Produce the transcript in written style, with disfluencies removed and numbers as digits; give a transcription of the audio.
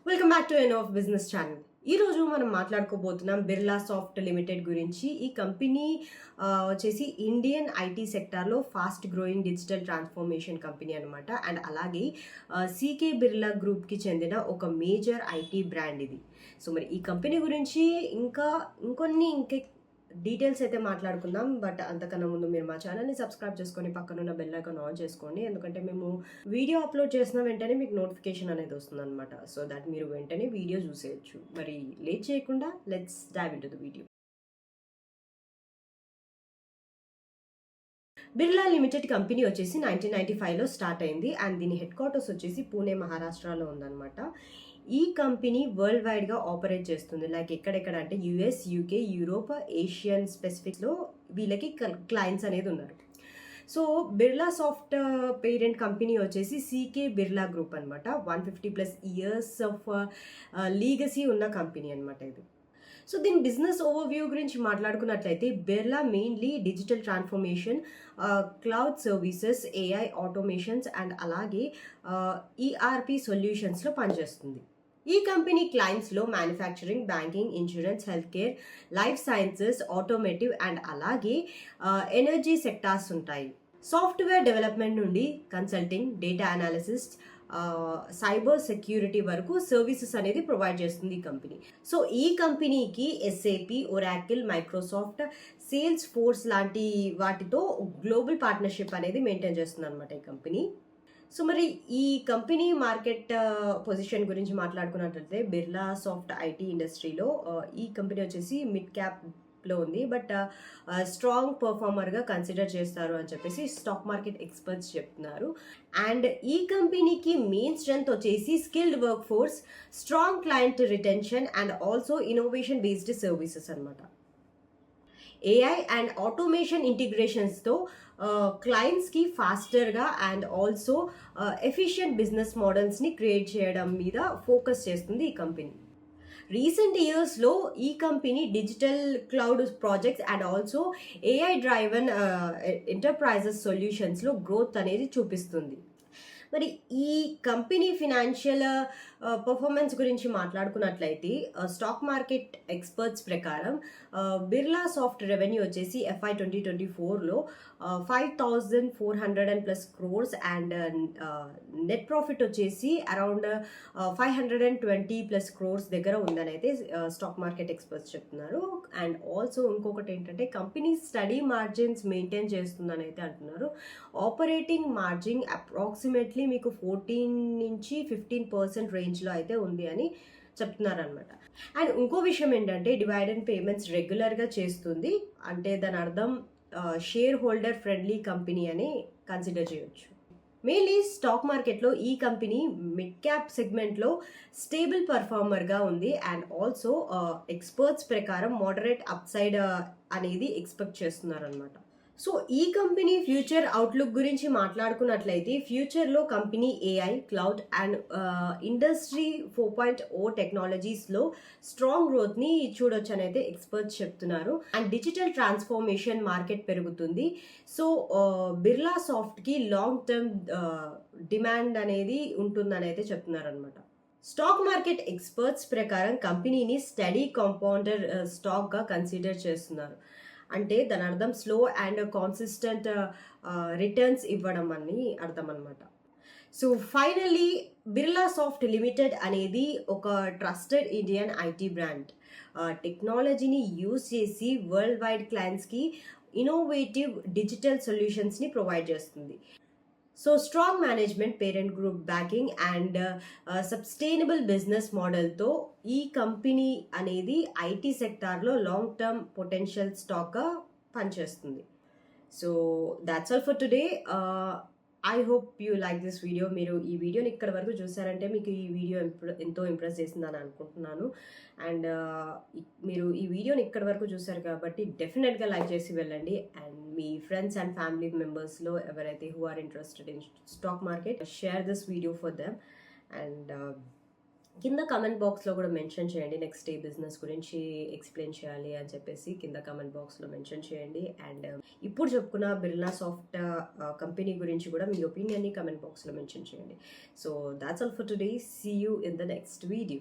Welcome back to N of business channel. ఈ రోజు మనం మాట్లాడుకోబోతున్నాం బిర్లా సాఫ్ట్ లిమిటెడ్ గురించి. ఈ కంపెనీ వచ్చేసి ఇండియన్ ఐటీ సెక్టార్లో fast growing digital transformation company అనమాట. అండ్ అలాగే సీకే బిర్లా గ్రూప్కి చెందిన ఒక మేజర్ ఐటీ బ్రాండ్ ఇది. సో మరి ఈ కంపెనీ గురించి ఇంకొన్ని డీటెయిల్స్ అయితే మాట్లాడుకుందాం. బట్ అంతకన్నా ముందు మీరు మా ఛానల్ని సబ్స్క్రైబ్ చేసుకొని పక్కనున్న బెల్ ఐకాన్ ఆన్ చేసుకోండి. ఎందుకంటే మేము వీడియో అప్లోడ్ చేసిన వెంటనే మీకు నోటిఫికేషన్ అనేది వస్తుంది అనమాట. సో దట్ మీరు వెంటనే వీడియో చూసేయచ్చు. మరి లేట్ చేయకుండా let's dive into the video. Birla limited company వచ్చేసి 1995లో స్టార్ట్ అయింది. అండ్ దీని హెడ్ క్వార్టర్స్ వచ్చేసి పూణే, మహారాష్ట్రలో ఉందన్నమాట. ఈ కంపెనీ వరల్డ్ వైడ్గా ఆపరేట్ చేస్తుంది. లైక్ ఎక్కడెక్కడ అంటే యుఎస్, యూకే, యూరోప్, ఏషియన్ స్పెసిఫిక్లో వీళ్ళకి క్లయింట్స్ అనేది ఉన్నారు. So Birla soft parent company వచ్చేసి సీకే బిర్లా గ్రూప్ అనమాట. 150+ ఇయర్స్ ఆఫ్ లీగసీ ఉన్న కంపెనీ అనమాట ఇది. సో దీని బిజినెస్ ఓవర్వ్యూ గురించి మాట్లాడుకున్నట్లయితే Birla mainly digital transformation, cloud services, AI automations and అలాగే ఈఆర్పి సొల్యూషన్స్లో పనిచేస్తుంది. ఈ కంపెనీ క్లయింట్స్లో manufacturing, banking, insurance, health care, life sciences, automotive and అలాగే ఎనర్జీ సెక్టార్స్ ఉంటాయి. సాఫ్ట్వేర్ డెవలప్మెంట్ నుండి consulting, data analysis, cyber security వరకు సర్వీసెస్ అనేది ప్రొవైడ్ చేస్తుంది ఈ కంపెనీ. సో ఈ కంపెనీకి SAP, Oracle, Microsoft, Salesforce లాంటి వాటితో గ్లోబల్ పార్ట్నర్షిప్ అనేది మెయింటైన్ చేస్తుంది అనమాట ఈ కంపెనీ. సో మరి ఈ కంపెనీ మార్కెట్ పొజిషన్ గురించి మాట్లాడుకున్నట్లయితే బిర్లా సాఫ్ట్ ఐటీ ఇండస్ట్రీలో ఈ కంపెనీ వచ్చేసి మిడ్ క్యాప్లో ఉంది. బట్ స్ట్రాంగ్ పర్ఫార్మర్గా కన్సిడర్ చేస్తారు అని చెప్పేసి స్టాక్ మార్కెట్ ఎక్స్పర్ట్స్ చెప్తున్నారు. అండ్ ఈ కంపెనీకి మెయిన్ స్ట్రెంగ్త్ వచ్చేసి skilled workforce, strong client retention and also innovation based services అనమాట. ఏఐ అండ్ ఆటోమేషన్ ఇంటిగ్రేషన్స్తో క్లయింట్స్కి ఫాస్టర్గా అండ్ ఆల్సో ఎఫిషియంట్ బిజినెస్ మోడల్స్ని క్రియేట్ చేయడం మీద ఫోకస్ చేస్తుంది ఈ కంపెనీ. రీసెంట్ ఇయర్స్లో ఈ company digital cloud projects and also AI driven enterprises సొల్యూషన్స్లో గ్రోత్ అనేది చూపిస్తుంది. మరి ఈ కంపెనీ ఫినాన్షియల్ పర్ఫార్మెన్స్ గురించి మాట్లాడుకున్నట్లయితే స్టాక్ మార్కెట్ ఎక్స్పర్ట్స్ ప్రకారం బిర్లా సాఫ్ట్ రెవెన్యూ వచ్చేసి FY 2024లో 5,400+ crores and net profit వచ్చేసి అరౌండ్ 520+ క్రోర్స్ దగ్గర ఉందని అయితే స్టాక్ మార్కెట్ ఎక్స్పర్ట్స్ చెప్తున్నారు. అండ్ ఆల్సో ఇంకొకటి ఏంటంటే కంపెనీ స్టడీ మార్జిన్స్ మెయింటైన్ చేస్తుందని అయితే అంటున్నారు. ఆపరేటింగ్ మార్జిన్ అప్రాక్సిమేట్లీ మీకు 14-15% రేంజ్లో అయితే ఉంది అని చెప్తున్నారు అనమాట. అండ్ ఇంకో విషయం ఏంటంటే డివిడెండ్ పేమెంట్స్ రెగ్యులర్గా చేస్తుంది. అంటే దాని అర్థం షేర్ హోల్డర్ ఫ్రెండ్లీ కంపెనీ అని కన్సిడర్ చేయొచ్చు. మెయిన్లీ స్టాక్ మార్కెట్లో ఈ కంపెనీ మిడ్ క్యాప్ సెగ్మెంట్లో స్టేబుల్ పర్ఫార్మర్గా ఉంది. అండ్ ఆల్సో ఎక్స్పర్ట్స్ ప్రకారం మోడరేట్ అప్సైడ్ అనేది ఎక్స్పెక్ట్ చేస్తున్నారు అనమాట. సో ఈ కంపెనీ ఫ్యూచర్ అవుట్లుక్ గురించి మాట్లాడుకున్నట్లయితే ఫ్యూచర్లో company AI, cloud and industry 4.0 టెక్నాలజీస్లో స్ట్రాంగ్ గ్రోత్ని చూడొచ్చు అని అయితే ఎక్స్పర్ట్స్ చెప్తున్నారు. అండ్ డిజిటల్ ట్రాన్స్ఫర్మేషన్ మార్కెట్ పెరుగుతుంది. సో బిర్లా సాఫ్ట్కి లాంగ్ టర్మ్ డిమాండ్ అనేది ఉంటుందని అయితే చెప్తున్నారు అనమాట. స్టాక్ మార్కెట్ ఎక్స్పర్ట్స్ ప్రకారం కంపెనీని స్టడీ కాంపౌండర్ స్టాక్గా కన్సిడర్ చేస్తున్నారు. అంటే దాని అర్థం స్లో అండ్ కాన్సిస్టెంట్ రిటర్న్స్ ఇవ్వడం అని అర్థం అనమాట. So finally Birlasoft limited అనేది ఒక ట్రస్టెడ్ ఇండియన్ ఐటీ బ్రాండ్. టెక్నాలజీని యూజ్ చేసి వరల్డ్ వైడ్ క్లయింట్స్కి ఇన్నోవేటివ్ డిజిటల్ సొల్యూషన్స్ని ప్రొవైడ్ చేస్తుంది. So strong management, parent group backing and sustainable business మోడల్తో ఈ కంపెనీ అనేది ఐటీ సెక్టార్లో లాంగ్ టర్మ్ పొటెన్షియల్ స్టాక్గా పనిచేస్తుంది. So that's all for today. I hope you like this video. మీరు ఈ వీడియోని ఇక్కడ వరకు చూసారంటే మీకు ఈ వీడియో ఎంతో ఇంప్రెస్ చేసిందని అనుకుంటున్నాను. అండ్ మీరు ఈ వీడియోని ఇక్కడ వరకు చూసారు కాబట్టి డెఫినెట్గా లైక్ చేసి వెళ్ళండి. అండ్ మీ ఫ్రెండ్స్ అండ్ ఫ్యామిలీ మెంబర్స్లో ఎవరైతే who are interested in stock market, share this video for them. And కింద కమెంట్ బాక్స్లో కూడా మెన్షన్ చేయండి. నెక్స్ట్ ఏ బిజినెస్ గురించి ఎక్స్ప్లెయిన్ చేయాలి అని చెప్పేసి కింద కమెంట్ బాక్స్లో మెన్షన్ చేయండి. అండ్ ఇప్పుడు చెప్పుకున్న బిర్లా సాఫ్ట్ కంపెనీ గురించి కూడా మీ ఒపీనియన్ని కమెంట్ బాక్స్లో మెన్షన్ చేయండి. So that's all for today. See you in the next video.